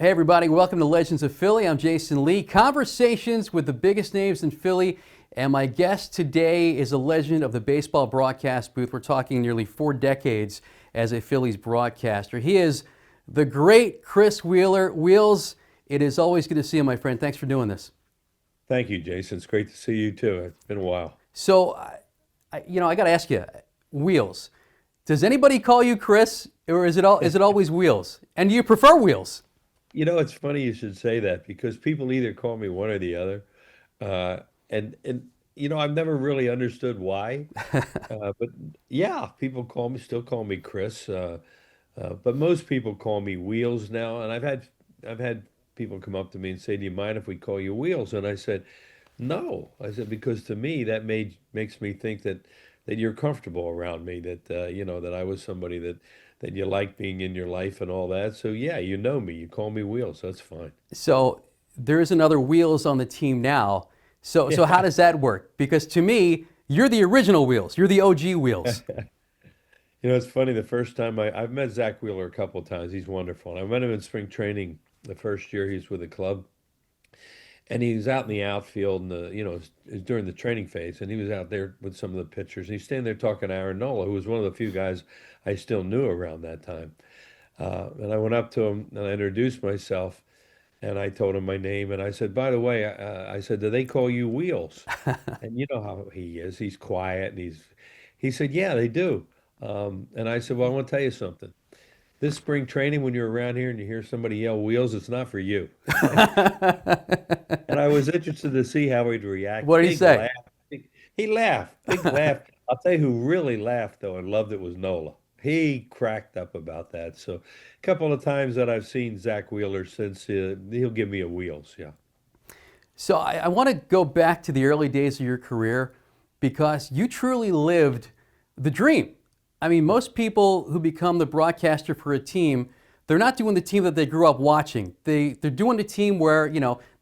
Hey everybody, welcome to Legends of Philly. I'm Jason Lee. Conversations with the biggest names in Philly, and my guest today is a legend of the baseball broadcast booth. We're talking nearly 4 decades as a Phillies broadcaster. He is the great Chris Wheeler. Wheels, it is always good to see you, my friend. Thanks for doing this. Thank you, Jason. It's great to see you too. It's been a while. So, I got to ask you, Wheels. Does anybody call you Chris, or is it always Wheels? And do you prefer Wheels? It's funny you should say that because people either call me one or the other, and I've never really understood why. But yeah, people still call me Chris, but most people call me Wheels now. And I've had people come up to me and say, "Do you mind if we call you Wheels?" And I said, "No." I said because to me that makes me think that you're comfortable around me, that I was somebody that you like being in your life and all that. So yeah, you know me. You call me Wheels. That's fine. So there is another Wheels on the team now. So how Yeah. does that work? Because to me, you're the original Wheels. You're the OG Wheels. It's funny. The first time I've met Zach Wheeler a couple of times. He's wonderful. And I met him in spring training the first year he was with the club. And he was out in the outfield, and it was during the training phase, and he was out there with some of the pitchers. And he's standing there talking to Aaron Nola, who was one of the few guys I still knew around that time. And I went up to him and I introduced myself, and I told him my name, and I said, "By the way," I said, "Do they call you Wheels?" And you know how he is. He's quiet, and he said, "Yeah, they do." And I said, "Well, I want to tell you something. This spring training, when you're around here and you hear somebody yell Wheels, it's not for you." And I was interested to see how he'd react. What did he Big say? laugh. He laughed. Big laugh. I'll tell you who really laughed though and loved it was Nola. He cracked up about that. So a couple of times that I've seen Zach Wheeler since he'll give me a wheels. Yeah. So I want to go back to the early days of your career because you truly lived the dream. I mean, most people who become the broadcaster for a team, they're not doing the team that they grew up watching. They're doing the team where,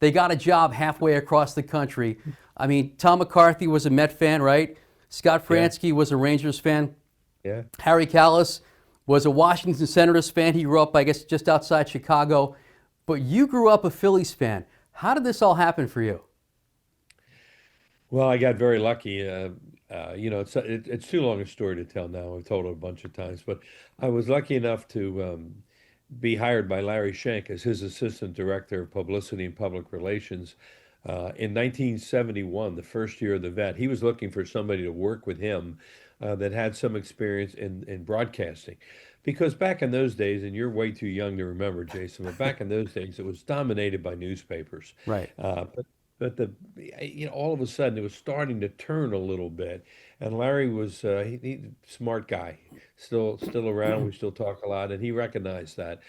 they got a job halfway across the country. I mean, Tom McCarthy was a Met fan, right? Scott Yeah. Fransky was a Rangers fan. Yeah. Harry Callis was a Washington Senators fan. He grew up, I guess, just outside Chicago. But you grew up a Phillies fan. How did this all happen for you? Well, I got very lucky. It's too long a story to tell now. I've told it a bunch of times, but I was lucky enough to be hired by Larry Shank as his assistant director of publicity and public relations in 1971, the first year of the vet. He was looking for somebody to work with him that had some experience in broadcasting. Because back in those days, and you're way too young to remember, Jason, but back in those days, it was dominated by newspapers. Right. But all of a sudden, it was starting to turn a little bit. And Larry was smart guy, still around. We still talk a lot, and he recognized that.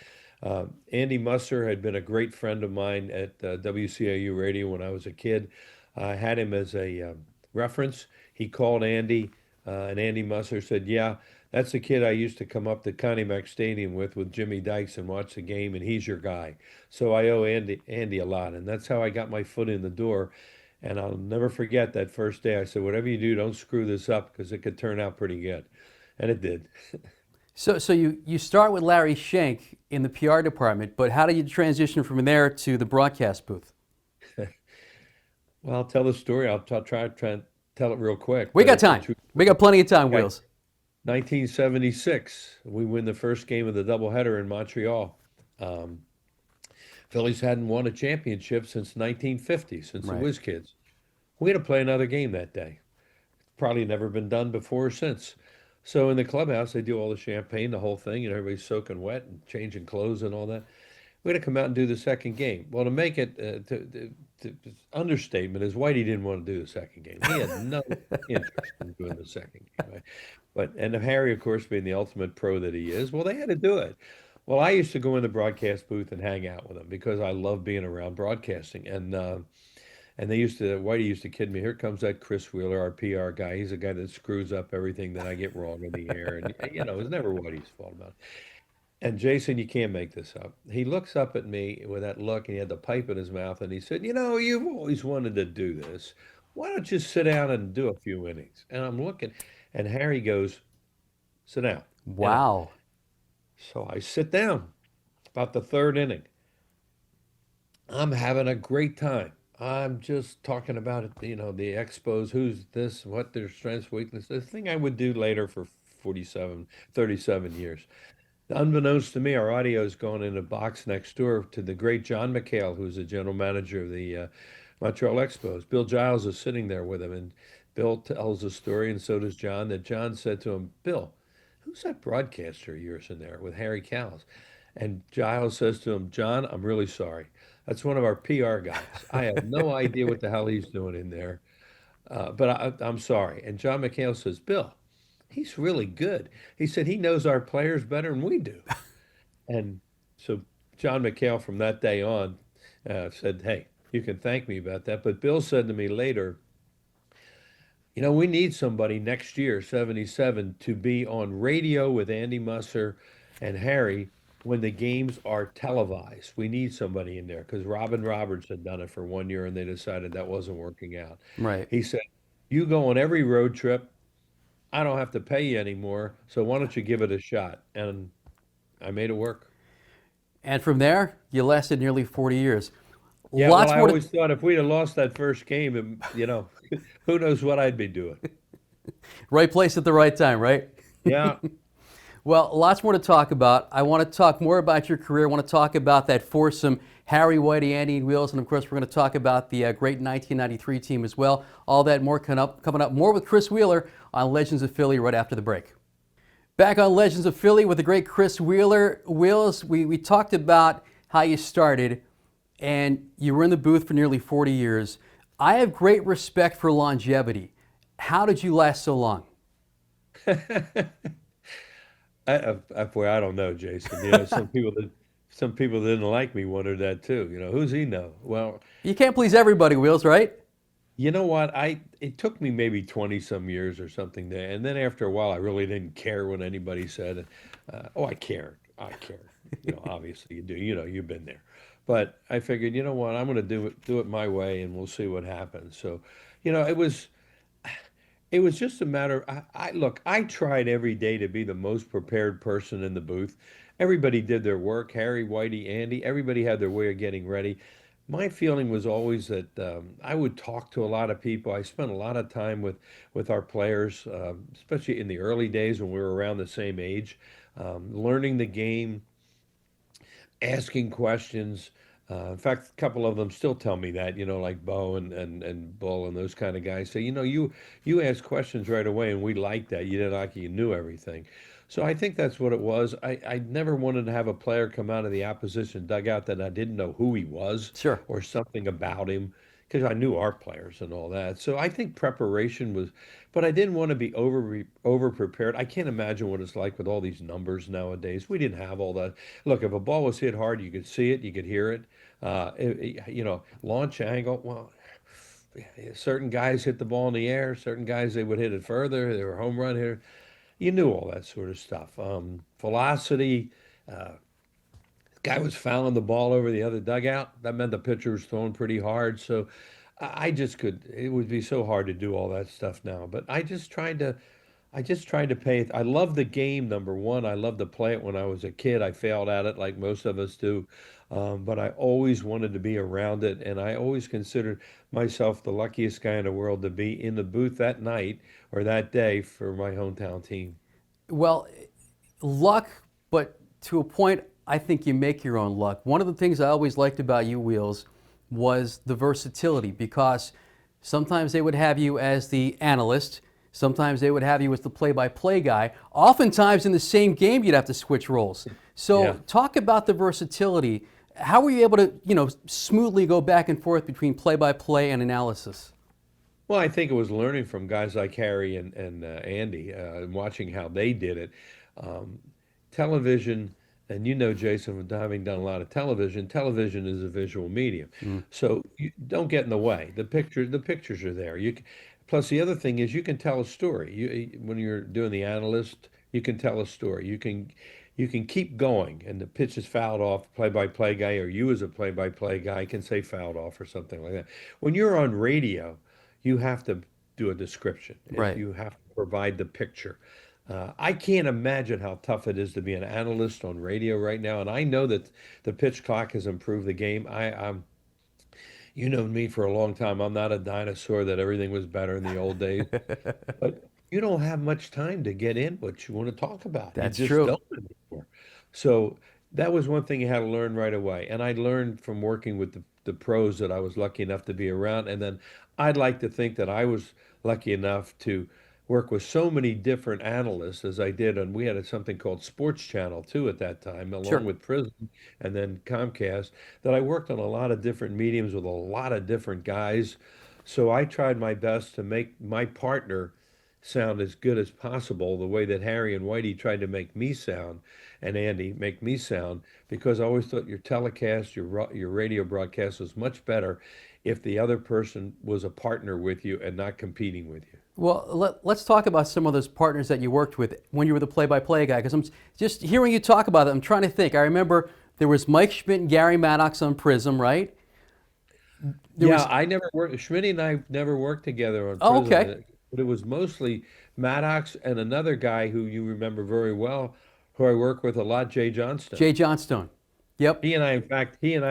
Andy Musser had been a great friend of mine at WCIU Radio when I was a kid. I had him as a reference. He called Andy, and Andy Musser said, "Yeah, that's the kid I used to come up to Connie Mack Stadium with Jimmy Dykes and watch the game, and he's your guy." So I owe Andy a lot, and that's how I got my foot in the door. And I'll never forget that first day. I said, "Whatever you do, don't screw this up because it could turn out pretty good," and it did. So you start with Larry Shank in the PR department, but how did you transition from there to the broadcast booth? Well, I'll tell the story. I'll try and tell it real quick, We but got it's a time. true We got plenty of time, story. Wheels. 1976, we win the first game of the doubleheader in Montreal. Um, Phillies hadn't won a championship since 1950, since the Right. Whiz Kids. We had to play another game that day. Probably never been done before or since. So in the clubhouse, they do all the champagne, the whole thing, and everybody's soaking wet and changing clothes and all that. We had to come out and do the second game. Well, to make it understatement is Whitey didn't want to do the second game. He had no interest in doing the second game. Right? And Harry, of course, being the ultimate pro that he is, well, they had to do it. Well, I used to go in the broadcast booth and hang out with them because I love being around broadcasting. And Whitey used to kid me. Here comes that Chris Wheeler, our PR guy. He's the guy that screws up everything that I get wrong in the air. And it's never Whitey's fault about it. And Jason, you can't make this up. He looks up at me with that look, and he had the pipe in his mouth, and he said, "You've always wanted to do this. Why don't you sit down and do a few innings?" And I'm looking, and Harry goes, "Sit down." And Wow. so I sit down about the third inning. I'm having a great time. I'm just talking about it, the expos, who's this, what their strengths, weaknesses, the thing I would do later for 47, 37 years. Unbeknownst to me, our audio is going in a box next door to the great John McHale, who's the general manager of the Montreal Expos. Bill Giles is sitting there with him, and Bill tells a story, and so does John, that John said to him, Bill, who's that broadcaster of yours in there with Harry Cowles? And Giles says to him, John, I'm really sorry. That's one of our PR guys. I have no idea what the hell he's doing in there, but I'm sorry. And John McHale says, Bill, he's really good. He said he knows our players better than we do. And so John McHale from that day on said, hey, you can thank me about that. But Bill said to me later, we need somebody next year, 77, to be on radio with Andy Musser and Harry when the games are televised. We need somebody in there because Robin Roberts had done it for 1 year and they decided that wasn't working out. Right. He said, you go on every road trip. I don't have to pay you anymore. So why don't you give it a shot? And I made it work. And from there, you lasted nearly 40 years. Yeah, well, Lots I more to, always thought if we'd have lost that first game, who knows what I'd be doing. right place at the right time, right? Yeah. Well, lots more to talk about. I want to talk more about your career. I want to talk about that foursome, Harry, Whitey, Andy, and Wheels. And of course, we're going to talk about the great 1993 team as well. All that more coming up more with Chris Wheeler on Legends of Philly right after the break. Back on Legends of Philly with the great Chris Wheeler. Wheels, we talked about how you started, and you were in the booth for nearly 40 years. I have great respect for longevity. How did you last so long? Boy, I don't know, Jason. Some people that didn't like me wondered that too. Who's he know? Well, You can't please everybody, Wheels, right? you know what? It took me maybe 20 some years or something there, and then after a while, I really didn't care what anybody said. Oh, I cared. I cared. Obviously you do. You've been there. But I figured, you know what? I'm going to do it my way, and we'll see what happens. So, you know, it was. It was just a matter. I look. I tried every day to be the most prepared person in the booth. Everybody did their work. Harry, Whitey, Andy. Everybody had their way of getting ready. My feeling was always that I would talk to a lot of people. I spent a lot of time with our players, especially in the early days when we were around the same age, learning the game, asking questions. In fact, a couple of them still tell me that, like Bo and Bull and those kind of guys say, you ask questions right away and we like that. You didn't like you knew everything. So I think that's what it was. I never wanted to have a player come out of the opposition dugout that I didn't know who he was Sure. or something about him because I knew our players and all that. So I think preparation was, but I didn't want to be over prepared. I can't imagine what it's like with all these numbers nowadays. We didn't have all that. Look, if a ball was hit hard, you could see it, you could hear it. Launch angle. Well, certain guys hit the ball in the air. Certain guys they would hit it further. They were home run hitter. You knew all that sort of stuff. Velocity. Guy was fouling the ball over the other dugout. That meant the pitcher was throwing pretty hard. So I just could. It would be so hard to do all that stuff now. But I just tried to pay. I love the game, number one. I loved to play it when I was a kid. I failed at it like most of us do. But I always wanted to be around it. And I always considered myself the luckiest guy in the world to be in the booth that night or that day for my hometown team. Well, luck, but to a point, I think you make your own luck. One of the things I always liked about you, Wheels, was the versatility because sometimes they would have you as the analyst, sometimes they would have you as the play-by-play guy. Oftentimes in the same game, you'd have to switch roles. So Yeah. talk about the versatility. How were you able to, smoothly go back and forth between play-by-play and analysis? Well, I think it was learning from guys like Harry and Andy and watching how they did it. Um, Television, and Jason, with having done a lot of television is a visual medium. Mm. So you don't get in the way. The pictures are there. Plus the other thing is you can tell a story. When you're doing the analyst, you can tell a story. You can keep going, and the pitch is fouled off. Play-by-play guy, or you as a play-by-play guy can say fouled off or something like that. When you're on radio, you have to do a description. Right. You have to provide the picture. I can't imagine how tough it is to be an analyst on radio right now, and I know that the pitch clock has improved the game. You know me for a long time. I'm not a dinosaur that everything was better in the old days. But you don't have much time to get in what you want to talk about. You That's just true. don't anymore. So that was one thing you had to learn right away. And I learned from working with the pros that I was lucky enough to be around. And then I'd like to think that I was lucky enough to work with so many different analysts as I did. And we had something called Sports Channel too at that time, along Sure. with Prism and then Comcast, that I worked on a lot of different mediums with a lot of different guys. So I tried my best to make my partner sound as good as possible, the way that Harry and Whitey tried to make me sound, and Andy make me sound, because I always thought your telecast, your radio broadcast was much better if the other person was a partner with you and not competing with you. Well, let's talk about some of those partners that you worked with when you were the play-by-play guy, because I'm just hearing you talk about it. I'm trying to think. I remember there was Mike Schmidt and Gary Maddox on Prism, right? There Yeah, was. I never worked. Schmidt and I never worked together on Oh, Prism, okay. but it was mostly Maddox and another guy who you remember very well, who I work with a lot, Jay Johnstone. Jay Johnstone. Yep. He and I, in fact, did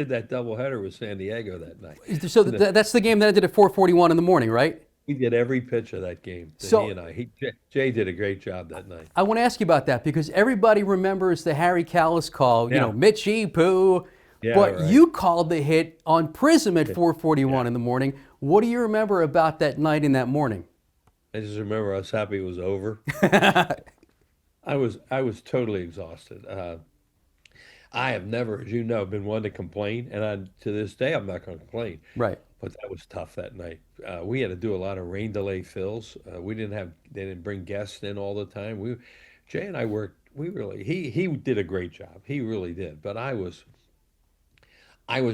that doubleheader with San Diego that night. So And the, that's the game that ended at 4:41 in the morning, right? we did every pitch of that game. That he So and I. Jay did a great job that night. I want to ask you about that because everybody remembers the Harry Callis call, Yeah, Mitchie Poo, yeah, but right. you called the hit on Prism at Yeah, 4:41 yeah. in the morning. What do you remember about that night and that morning? I just remember I was happy it was over. I was totally exhausted. I have never, as you know, been one to complain, and to this day I'm not going to complain. Right. But that was tough that night. We had to do a lot of rain delay fills. They didn't bring guests in all the time. Jay and I worked. He did a great job. He really did. But I was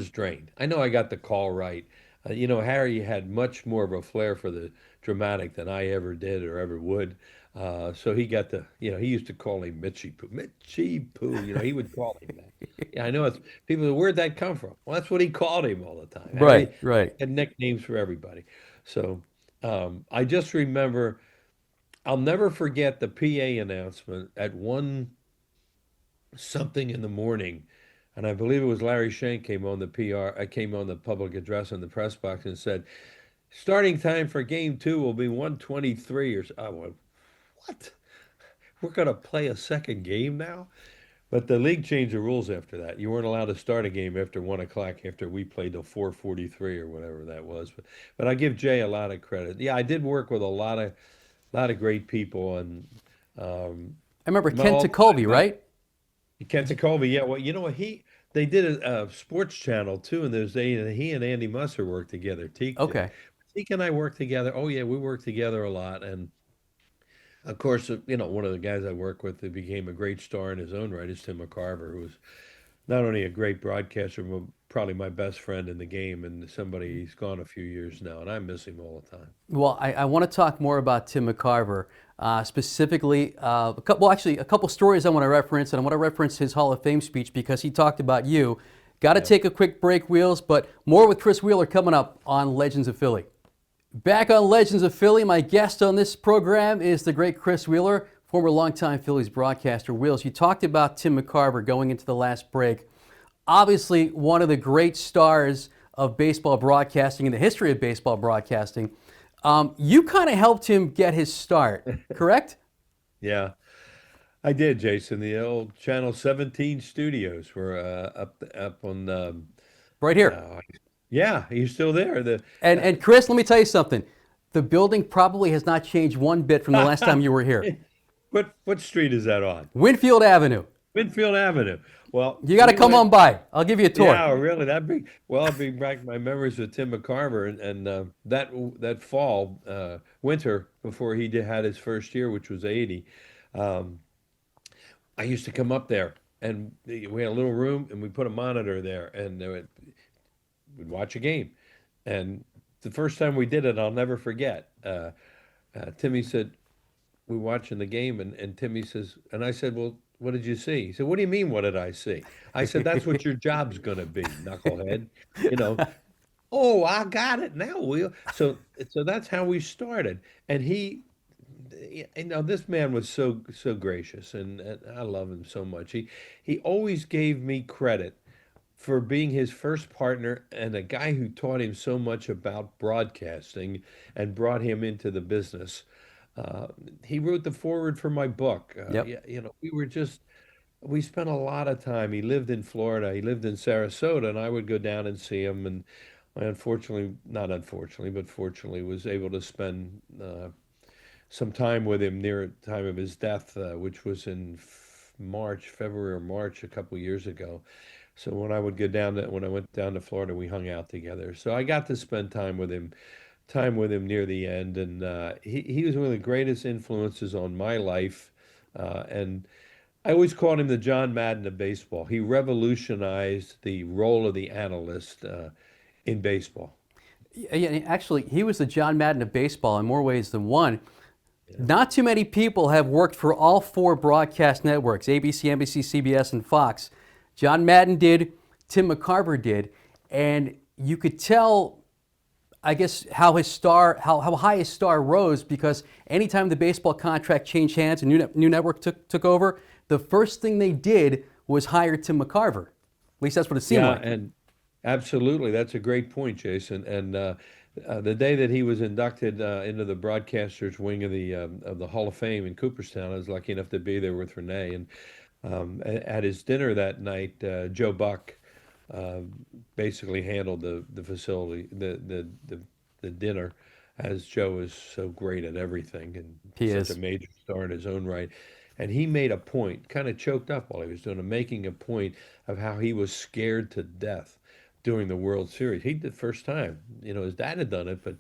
drained. I know I got the call right. Harry had much more of a flair for the dramatic than I ever did or ever would. So he used to call him Mitchy Poo. Mitchy Poo. He would call him that. Yeah, I know it's people, where'd that come from? Well, that's what he called him all the time. Right, Harry right. had nicknames for everybody. So I just remember, I'll never forget the PA announcement at one something in the morning, and I believe it was Larry Shank came on the PR. I came on the public address in the press box and said, "Starting time for game two will be 1:23." I went, "What? We're going to play a second game now?" But the league changed the rules after that. You weren't allowed to start a game after 1 o'clock after we played till 4:43 or whatever that was. But I give Jay a lot of credit. Yeah, I did work with a lot of great people, and um, I remember my Ken all Tekulve, right? Kent Colby, yeah. Well, they did a sports channel too in those days, and he and Andy Musser worked together. Teak did. Okay. Teak and I worked together. Oh yeah, we worked together a lot. And of course, one of the guys I work with who became a great star in his own right is Tim McCarver, who was not only a great broadcaster, but probably my best friend in the game, and somebody he's gone a few years now, and I miss him all the time. Well, I want to talk more about Tim McCarver, specifically actually, a couple stories I want to reference, and I want to reference his Hall of Fame speech because he talked about you. Got to Yeah. take a quick break, Wheels, but more with Chris Wheeler coming up on Legends of Philly. Back on Legends of Philly, my guest on this program is the great Chris Wheeler, former longtime Phillies broadcaster. Wheels, you talked about Tim McCarver going into the last break. Obviously, one of the great stars of baseball broadcasting in the history of baseball broadcasting. You kind of helped him get his start, correct? Yeah, I did, Jason. The old Channel 17 studios were up on. Right here. Uh, yeah, he's still there. And Chris, let me tell you something. The building probably has not changed one bit from the last time you were here. what street is that on? Winfield Avenue. Winfield Avenue. Well, You got to we come went. on by. I'll give you a tour. Yeah, really. I'll bring back my memories with Tim McCarver and that fall, winter before had his first year, which was '80. Um, I used to come up there, and we had a little room, and we put a monitor there, and we'd watch a game. And the first time we did it, I'll never forget. Timmy said, "We're watching the game," and Timmy says, and I said, "Well, what did you see?" He said, "What do you mean, what did I see?" I said, "That's what your job's gonna be, knucklehead." You know, oh, I got it now, Will. So that's how we started. And this man was so gracious, and I love him so much. He always gave me credit for being his first partner and a guy who taught him so much about broadcasting and brought him into the business. Uh, he wrote the foreword for my book. Yep. Yeah, we spent a lot of time. He lived in Florida. He lived in Sarasota, and I would go down and see him. And I unfortunately, not unfortunately, but fortunately, was able to spend some time with him near the time of his death, which was in February or March, a couple years ago. So when I went down to Florida, we hung out together. So I got to spend time with him near the end, and he was one of the greatest influences on my life. And I always called him the John Madden of baseball. He revolutionized the role of the analyst in baseball. Yeah, actually, he was the John Madden of baseball in more ways than one. Yeah. Not too many people have worked for all four broadcast networks, ABC, NBC, CBS, and Fox. John Madden did, Tim McCarver did, and you could tell, I guess, how high his star rose because anytime the baseball contract changed hands and new network took over, the first thing they did was hire Tim McCarver. At least that's what it seemed Yeah, like. and absolutely, that's a great point, Jason. And the day that he was inducted into the broadcasters wing of the Hall of Fame in Cooperstown, I was lucky enough to be there with Renee. And at his dinner that night, Joe Buck uh, basically handled the facility, the dinner, as Joe is so great at everything and He such a is. major star in his own right. And he made a point, kind of choked up while he was doing it, making a point of how he was scared to death during the World Series. He did the first time. His dad had done it, but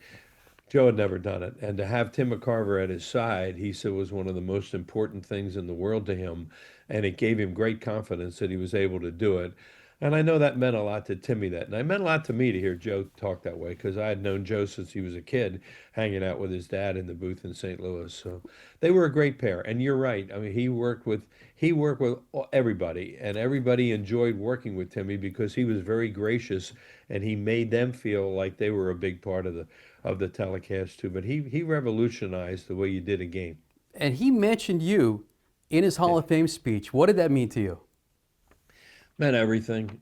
Joe had never done it. And to have Tim McCarver at his side, he said was one of the most important things in the world to him. And it gave him great confidence that he was able to do it. And I know that meant a lot to Timmy that night. It meant a lot to me to hear Joe talk that way because I had known Joe since he was a kid, hanging out with his dad in the booth in St. Louis. So they were a great pair. And you're right. I mean, he worked with everybody, and everybody enjoyed working with Timmy because he was very gracious and he made them feel like they were a big part of the telecast too. But he revolutionized the way you did a game. And he mentioned you in his Hall Yeah. of Fame speech. What did that mean to you? Meant everything.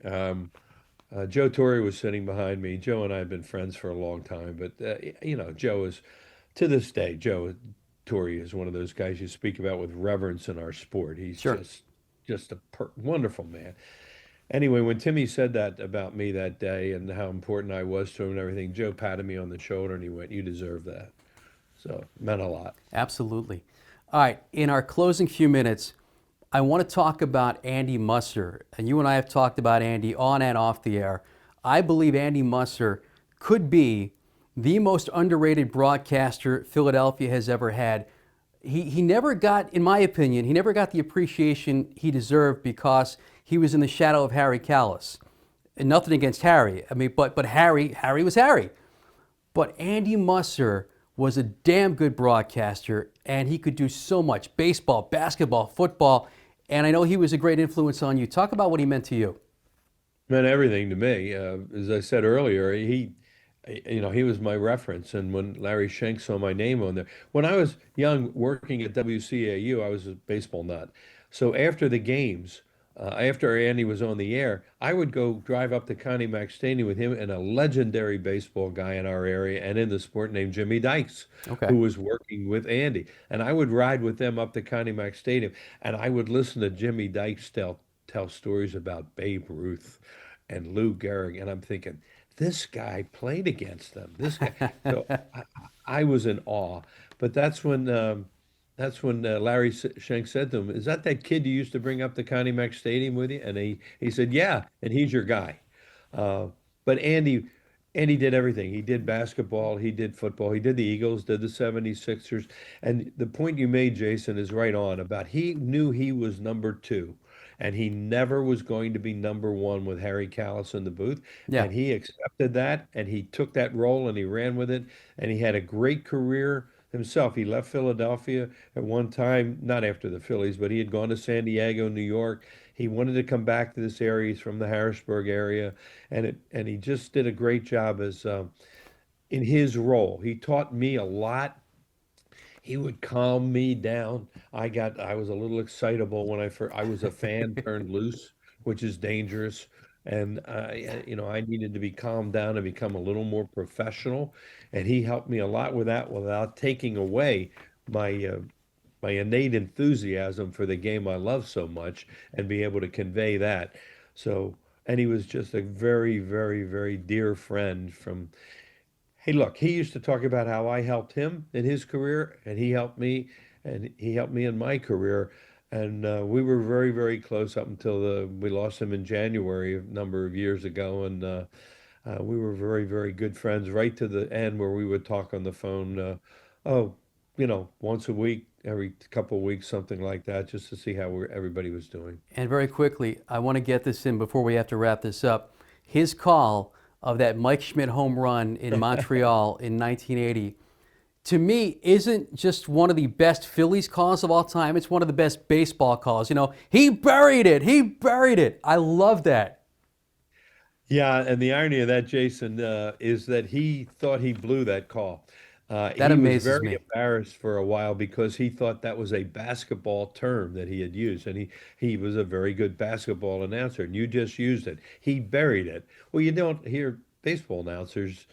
Joe Torre was sitting behind me. Joe and I have been friends for a long time, but Joe is to this day. Joe Torre is one of those guys you speak about with reverence in our sport. He's Sure. just a wonderful man. Anyway, when Timmy said that about me that day and how important I was to him and everything, Joe patted me on the shoulder and he went, "You deserve that." So it meant a lot. Absolutely. All right, in our closing few minutes, I want to talk about Andy Musser. And you and I have talked about Andy on and off the air. I believe Andy Musser could be the most underrated broadcaster Philadelphia has ever had. He never got, in my opinion, he never got the appreciation he deserved because he was in the shadow of Harry Callis. And nothing against Harry. I mean, but Harry was Harry. But Andy Musser was a damn good broadcaster, and he could do so much baseball, basketball, football. And I know he was a great influence on you. Talk about what he meant to you. Meant everything to me. As I said earlier, he was my reference. And when Larry Shank saw my name on there, when I was young working at WCAU, I was a baseball nut. So after the games, after Andy was on the air, I would go drive up to Connie Mack Stadium with him and a legendary baseball guy in our area and in the sport named Jimmy Dykes, Okay. who was working with Andy. And I would ride with them up to Connie Mack Stadium, and I would listen to Jimmy Dykes tell stories about Babe Ruth and Lou Gehrig, and I'm thinking, this guy played against them. This guy. So I was in awe. But that's when Larry Shank said to him, "Is that kid you used to bring up to Connie Mack Stadium with you?" And he said, "Yeah," and he's your guy. Uh, but Andy did everything. He did basketball, he did football, he did the Eagles, did the 76ers. And the point you made, Jason, is right on about he knew he was number two. And he never was going to be number one with Harry Callis in the booth. Yeah. And he accepted that and he took that role and he ran with it. And he had a great career himself. He left Philadelphia at one time, not after the Phillies, but he had gone to San Diego, New York. He wanted to come back to this area. He's from the Harrisburg area, and he just did a great job as in his role. He taught me a lot. He would calm me down. I was a little excitable when I was a fan turned loose, which is dangerous. and I needed to be calmed down and become a little more professional, and he helped me a lot with that without taking away my my innate enthusiasm for the game I love so much and be able to convey that. So, and he was just a very, very, very dear friend from, hey, look, he used to talk about how I helped him in his career and he helped me in my career. And we were very, very close up until we lost him in January a number of years ago. And we were very, very good friends right to the end where we would talk on the phone, oh, once a week, every couple of weeks, something like that, just to see how everybody was doing. And very quickly, I want to get this in before we have to wrap this up. His call of that Mike Schmidt home run in Montreal in 1980, to me, isn't just one of the best Phillies calls of all time. It's one of the best baseball calls. He buried it. He buried it. I love that. Yeah, and the irony of that, Jason, is that he thought he blew that call. That He was amazes very me. embarrassed for a while because he thought that was a basketball term that he had used, and he was a very good basketball announcer, and you just used it. He buried it. Well, you don't hear baseball announcers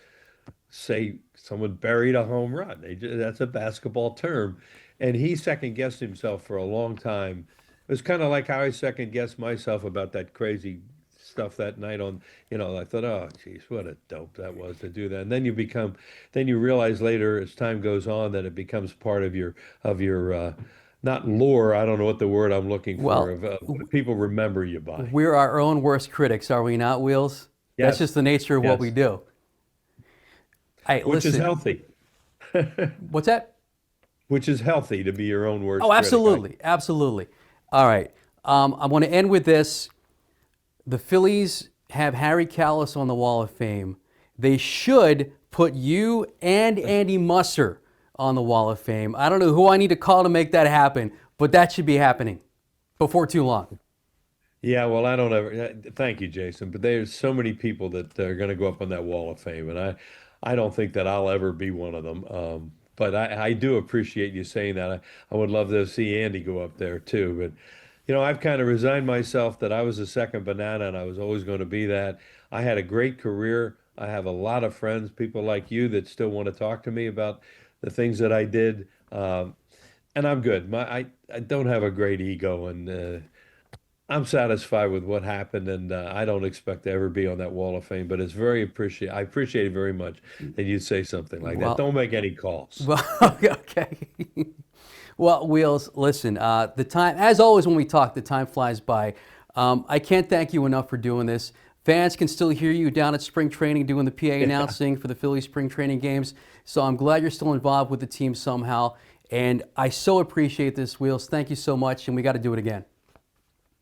say someone buried a home run. That's a basketball term. And he second guessed himself for a long time. It was kind of like how I second guessed myself about that crazy stuff that night I thought, oh, geez, what a dope that was to do that. And then you realize later as time goes on that it becomes part of your, not lore, I don't know what the word I'm looking for, Well, of what people remember you by. we're our own worst critics, are we not, Wheels? That's just Yes, the nature of what we yes, do. Hey, which is listen, healthy. what's that? Which is healthy to be your own Oh, worst critic. absolutely. Absolutely. All right. I want to end with this. The Phillies have Harry Kalas on the Wall of Fame. They should put you and Andy Musser on the Wall of Fame. I don't know who I need to call to make that happen, but that should be happening before too long. Yeah, well, I don't ever. Thank you, Jason. But there's so many people that are going to go up on that wall of fame, and I don't think that I'll ever be one of them. But I do appreciate you saying that. I would love to see Andy go up there too. But I've kind of resigned myself that I was a second banana, and I was always going to be that. I had a great career. I have a lot of friends, people like you, that still want to talk to me about the things that I did. And I'm good. I don't have a great ego, and I'm satisfied with what happened, and I don't expect to ever be on that wall of fame. But it's very appreciate. I appreciate it very much that you'd say something like that. Well, Don't make any calls. well, okay. Well, Wheels, listen, the time, as always when we talk, the time flies by. I can't thank you enough for doing this. Fans can still hear you down at spring training doing the PA announcing for the Phillies spring training games. So I'm glad you're still involved with the team somehow. And I so appreciate this, Wheels. Thank you so much, and we got to do it again.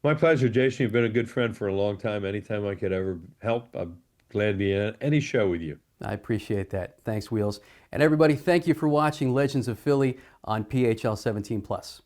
My pleasure, Jason. You've been a good friend for a long time. Anytime I could ever help, I'm glad to be in any show with you. I appreciate that. Thanks, Wheels. And everybody, thank you for watching Legends of Philly on PHL 17+.